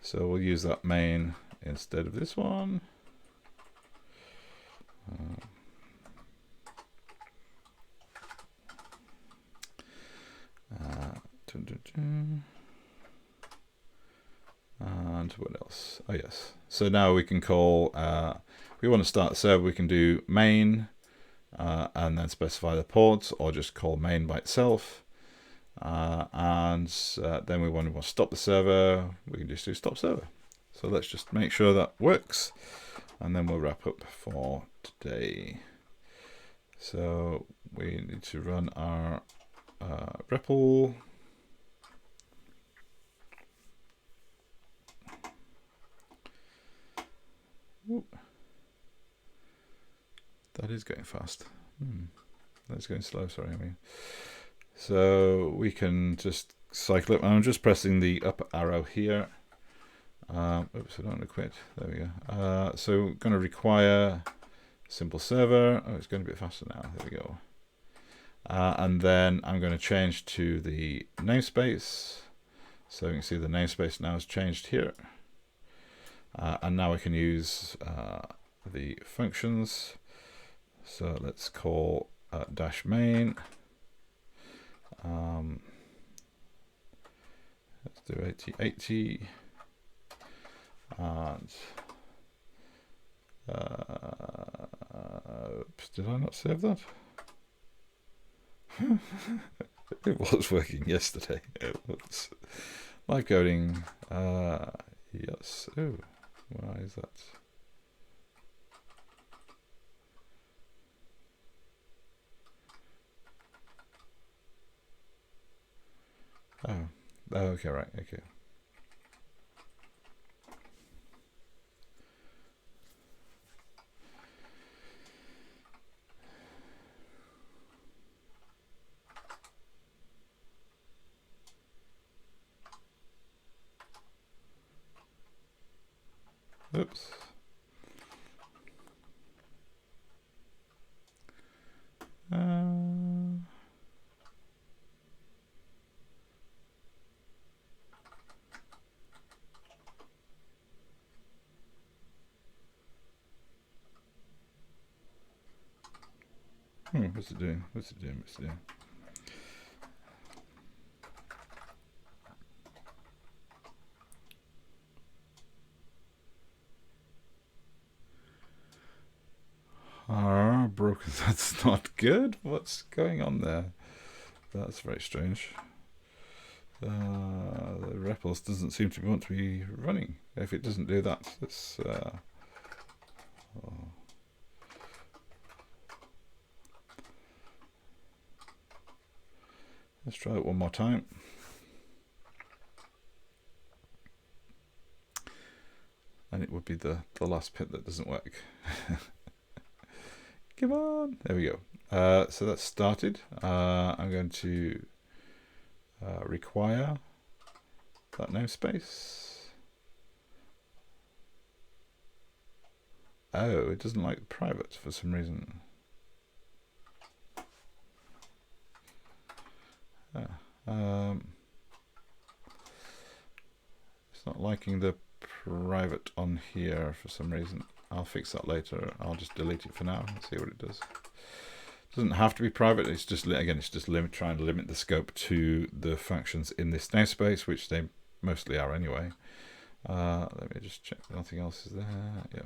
So we'll use that main instead of this one. And what else? Oh yes. So now we can call, we want to start the server, we can do main and then specify the ports, or just call main by itself. And then we want to stop the server, we can just do stop server. So let's just make sure that works, and then we'll wrap up for today. So we need to run our REPL. Ooh. That is going fast. That's going slow, sorry. So we can just cycle it. I'm just pressing the up arrow here. Oops, I don't want to quit. There we go. So we're going to require simple server. Oh, it's going a bit faster now. There we go. And then I'm going to change to the namespace. So you can see the namespace now has changed here. And now I can use the functions. So let's call dash main. Let's do 8080. And oops, did I not save that? It was working yesterday. Oops. Live coding. Yes. Oh, why is that? Oh, okay, right, okay. Oops. What's it doing? What's it doing? What's it doing? Broken. That's not good. What's going on there? That's very strange. The REPL doesn't seem to want to be running. If it doesn't do that, let's try it one more time. And it would be the last bit that doesn't work. Come on. There we go. So that's started. I'm going to require that namespace. Oh, it doesn't like private for some reason. It's not liking the private on here for some reason. I'll fix that later. I'll just delete it for now and see what it does. It doesn't have to be private. It's just, again, it's just trying to limit the scope to the functions in this namespace, which they mostly are anyway. Let me just check. Nothing else is there. Yeah.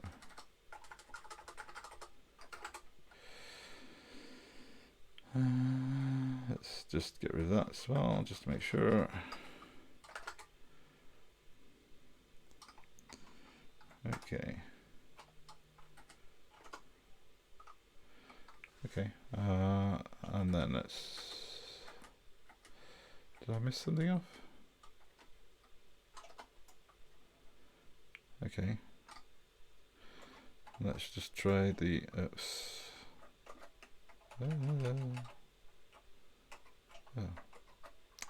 Let's just get rid of that as well, just to make sure. Okay. Okay. And then let's. Did I miss something off? Okay. Let's just try the. Oops.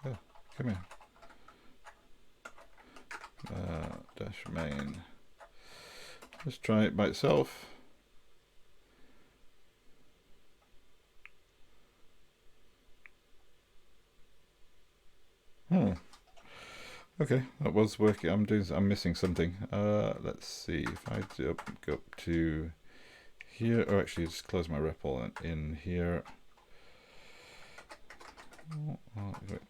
Oh, come here. Dash main. Let's try it by itself. Okay, that was working. I'm missing something. Let's see if I go up to here, or actually just close my REPL in here. Wait.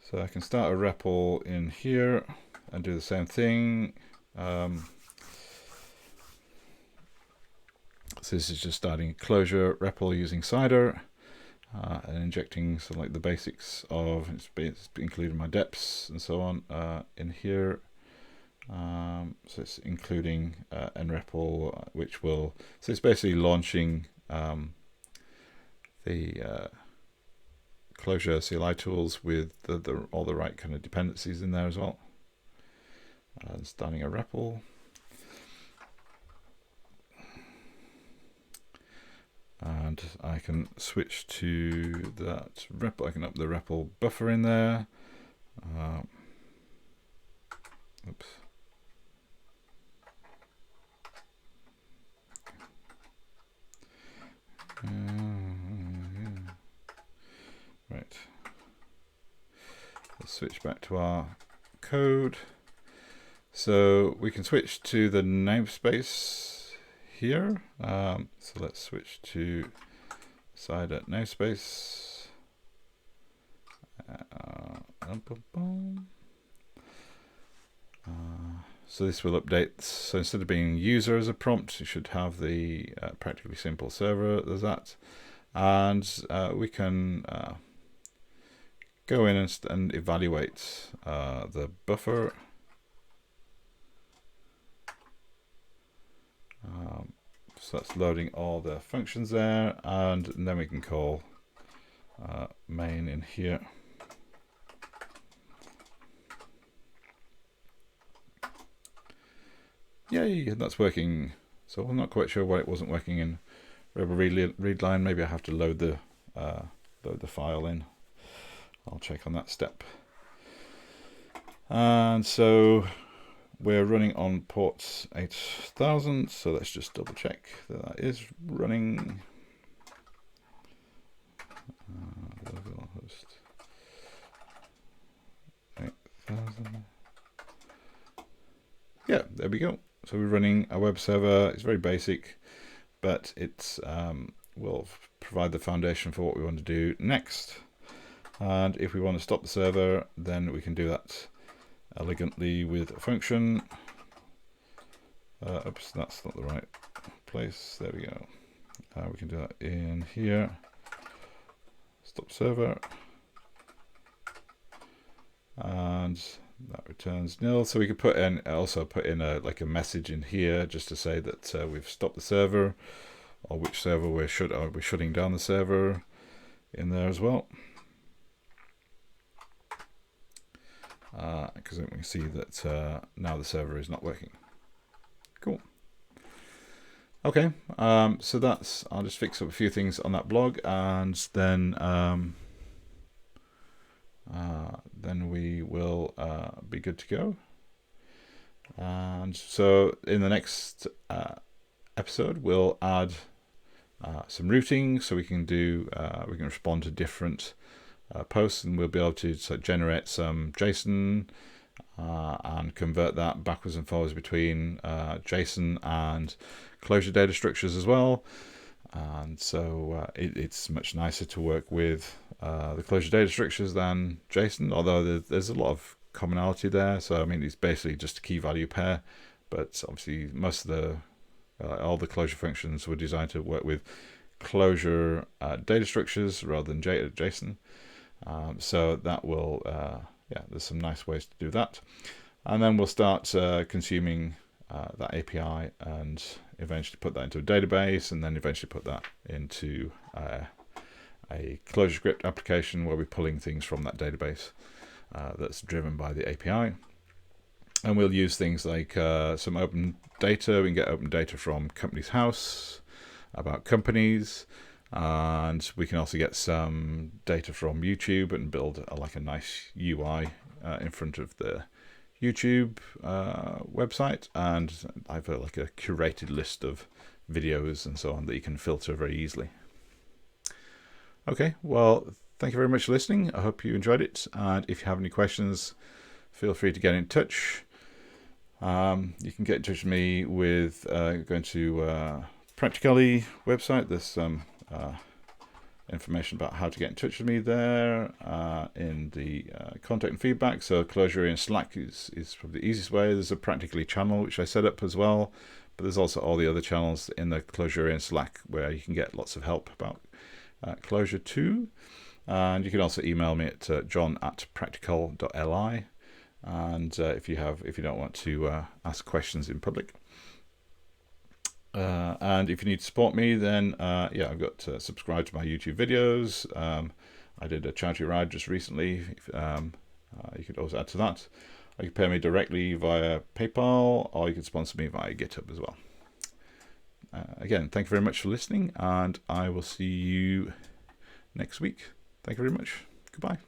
So I can start a REPL in here and do the same thing. So this is just starting Clojure REPL using Cider and injecting some like the basics of it's including my deps and so on in here. So it's including nREPL, which will, so it's basically launching the Clojure CLI tools with all the right kind of dependencies in there as well. And starting a REPL. And I can switch to that REPL. I can up the REPL buffer in there. Oops. Right. Let's switch back to our code. So we can switch to the namespace here. So let's switch to side.namespace. So this will update. So instead of being user as a prompt, you should have the practically simple server. There's that, and we can go in and evaluate the buffer. So that's loading all the functions there, and then we can call main in here. Yay, that's working. So I'm not quite sure why it wasn't working in REPL readline. Maybe I have to load the file in. I'll check on that step. And so we're running on port 8000. So let's just double check that that is running. Local host 8000. Yeah, there we go. So we're running a web server. It's very basic, but it's will provide the foundation for what we want to do next. And if we want to stop the server, then we can do that elegantly with a function. Oops, that's not the right place. There we go. We can do that in here. Stop server. And that returns nil. So we could put in like a message in here just to say that we've stopped the server, or which server we're shutting down the server in there as well. Because then we can see that now the server is not working. Cool. Okay, so that's, I'll just fix up a few things on that blog, and then we will be good to go. And so in the next episode, we'll add some routing, so we can respond to different posts, and we'll be able to generate some JSON and convert that backwards and forwards between JSON and Clojure data structures as well. And so it's much nicer to work with the Clojure data structures than JSON, although there's a lot of commonality there. So I mean, it's basically just a key value pair, but obviously most of the all the Clojure functions were designed to work with Clojure data structures rather than JSON. So that will there's some nice ways to do that, and then we'll start consuming that API and eventually put that into a database, and then eventually put that into a Clojure script application where we're pulling things from that database that's driven by the API. And we'll use things like some open data. We can get open data from Companies House about companies, and we can also get some data from YouTube and build like a nice UI in front of the YouTube website, and I've like a curated list of videos and so on that you can filter very easily. Okay, well, thank you very much for listening. I hope you enjoyed it, and if you have any questions, feel free to get in touch. You can get in touch with me with going to Practicalli website. There's some information about how to get in touch with me there in the contact and feedback. So Clojure and Slack is probably the easiest way. There's a Practicalli channel which I set up as well, but there's also all the other channels in the Clojure and Slack where you can get lots of help about Clojure too. And you can also email me at john@practical.li, and if you don't want to ask questions in public. And if you need to support me, then I've got to subscribe to my YouTube videos. I did a charity ride just recently. You could also add to that. You can pay me directly via PayPal, or you can sponsor me via GitHub as well. again, thank you very much for listening, and I will see you next week. Thank you very much. Goodbye.